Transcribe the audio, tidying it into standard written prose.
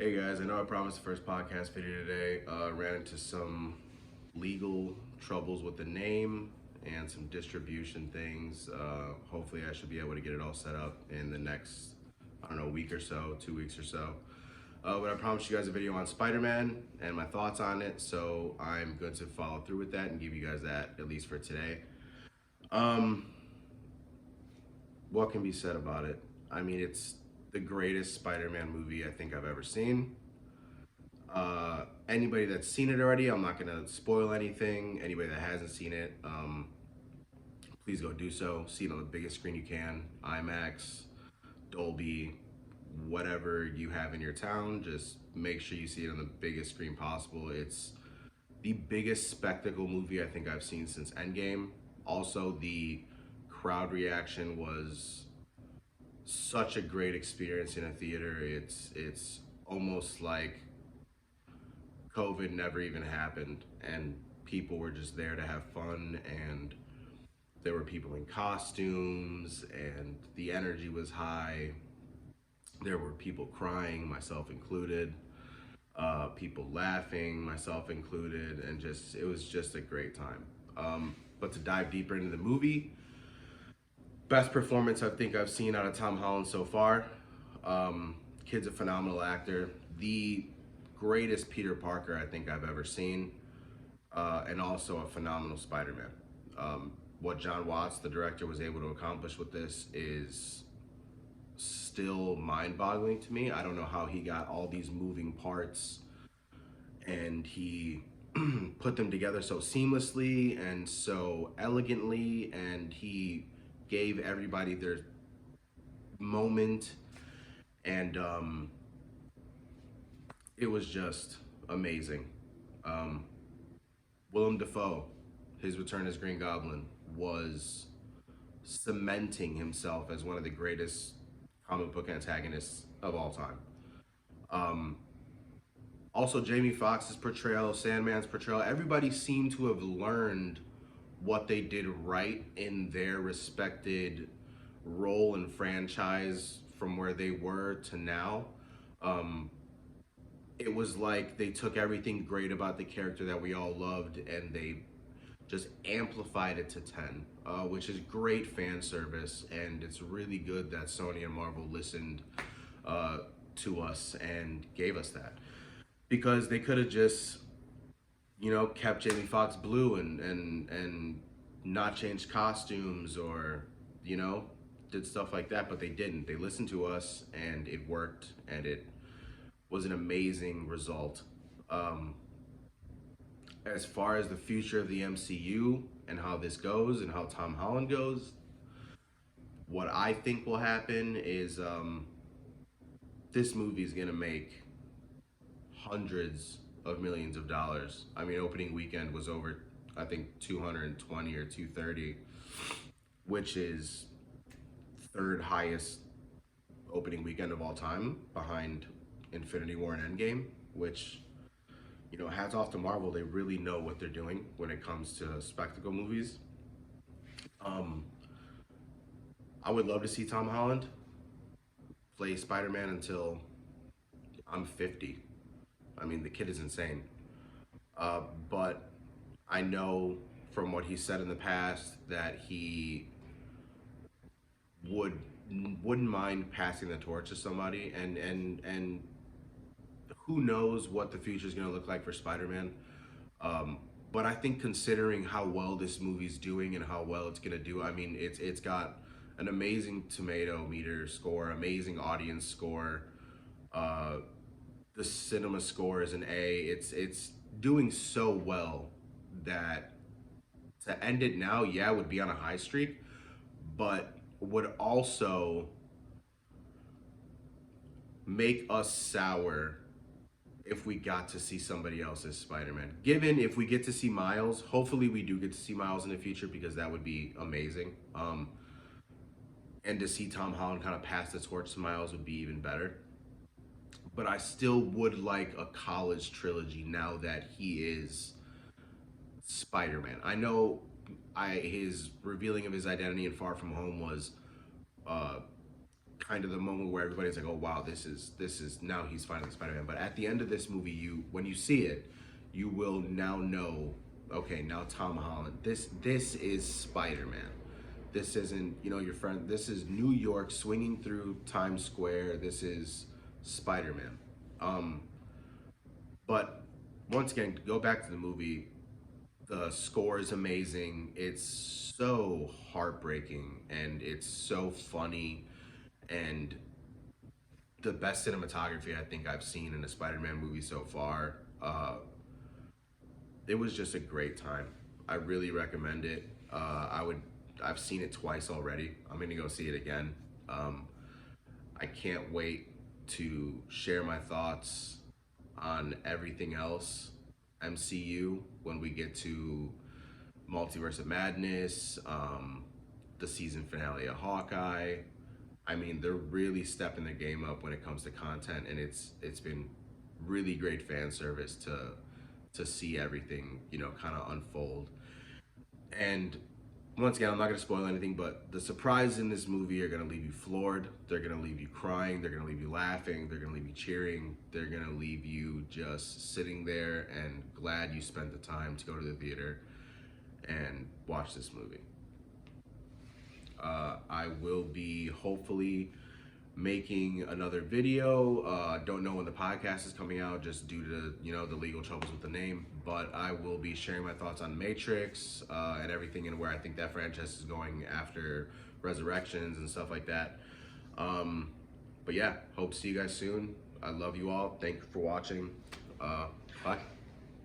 Hey guys, I know I promised the first podcast video today. Ran into some legal troubles with the name and some distribution things. Hopefully, I should be able to get it all set up in the next, I don't know, week or so, 2 weeks or so. But I promised you guys a video on Spider Man and my thoughts on it, so I'm going to follow through with that and give you guys that at least for today. Um, what can be said about it? I mean, it's the greatest Spider Man movie I think I've ever seen. Anybody that's seen it already, I'm not gonna spoil anything. Anybody that hasn't seen it, please go do so. See it on the biggest screen you can, IMAX, Dolby, whatever you have in your town. Just make sure you see it on the biggest screen possible. It's the biggest spectacle movie I think I've seen since Endgame. Also, the crowd reaction was such a great experience in a theater. It's almost like COVID never even happened and people were just there to have fun, and there were people in costumes and the energy was high. There were people crying, myself included, people laughing, myself included, and just it was just a great time. But to dive deeper into the movie, best performance I think I've seen out of Tom Holland so far. Kid's a phenomenal actor. The greatest Peter Parker I think I've ever seen, and also a phenomenal Spider-Man. What John Watts, the director, was able to accomplish with this is still mind-boggling to me. I don't know how he got all these moving parts and he put them together so seamlessly and so elegantly, and he gave everybody their moment, and it was just amazing. Um, Willem Dafoe, his return as Green Goblin, was cementing himself as one of the greatest comic book antagonists of all time. Um, Also, Jamie Foxx's portrayal, Sandman's portrayal, everybody seemed to have learned what they did right in their respected role and franchise from where they were to now. Um, it was like they took everything great about the character that we all loved and they just amplified it to 10, which is great fan service. And it's really good that Sony and Marvel listened to us and gave us that. Because they could have just, kept Jamie Foxx blue and not changed costumes or, you know, did stuff like that, but they didn't. They listened to us and it worked and it was an amazing result. Um, as far as the future of the MCU and how this goes and how Tom Holland goes, what I think will happen is this movie is gonna make hundreds of millions of dollars. I mean, opening weekend was over, I think, 220 or 230, which is third highest opening weekend of all time behind Infinity War and Endgame, which, hats off to Marvel. They really know what they're doing when it comes to spectacle movies. Um, I would love to see Tom Holland play Spider Man until I'm 50. I mean, the kid is insane. But I know from what he said in the past that he would wouldn't mind passing the torch to somebody, and who knows what the future is going to look like for Spider-Man. But I think considering how well this movie's doing and how well it's going to do, I mean, it's got an amazing tomato meter score, amazing audience score. Uh, the cinema score is an A. It's doing so well that to end it now, yeah, would be on a high streak, but would also make us sour if we got to see somebody else's Spider-Man. Given if we get to see Miles, hopefully we do get to see Miles in the future because that would be amazing. And to see Tom Holland kind of pass the torch to Miles would be even better. But I still would like a college trilogy now that he is Spider-Man. I know his revealing of his identity in Far From Home was uh, kind of the moment where everybody's like, oh wow, this is now he's finally Spider-Man. But at the end of this movie, when you see it, you will now know, okay, now Tom Holland, this is Spider-Man. This isn't, your friend. This is New York swinging through Times Square. This is Spider-Man. Um, but once again, to go back to the movie, the score is amazing. It's so heartbreaking and it's so funny, and the best cinematography I think I've seen in a Spider-Man movie so far. It was just a great time. I really recommend it. I've seen it twice already. I'm gonna go see it again. Um, I can't wait to share my thoughts on everything else MCU when we get to Multiverse of Madness, the season finale of Hawkeye. I mean, they're really stepping the game up when it comes to content, and it's been really great fan service to see everything kind of unfold. And once again, I'm not going to spoil anything, but the surprises in this movie are going to leave you floored. They're going to leave you crying. They're going to leave you laughing. They're going to leave you cheering. They're going to leave you just sitting there and glad you spent the time to go to the theater and watch this movie. I will be hopefully making another video. Don't know when the podcast is coming out just due to the legal troubles with the name, but I will be sharing my thoughts on Matrix and everything, and where I think that franchise is going after Resurrections and stuff like that. But yeah, hope to see you guys soon. I love you all. Thank you for watching. Bye.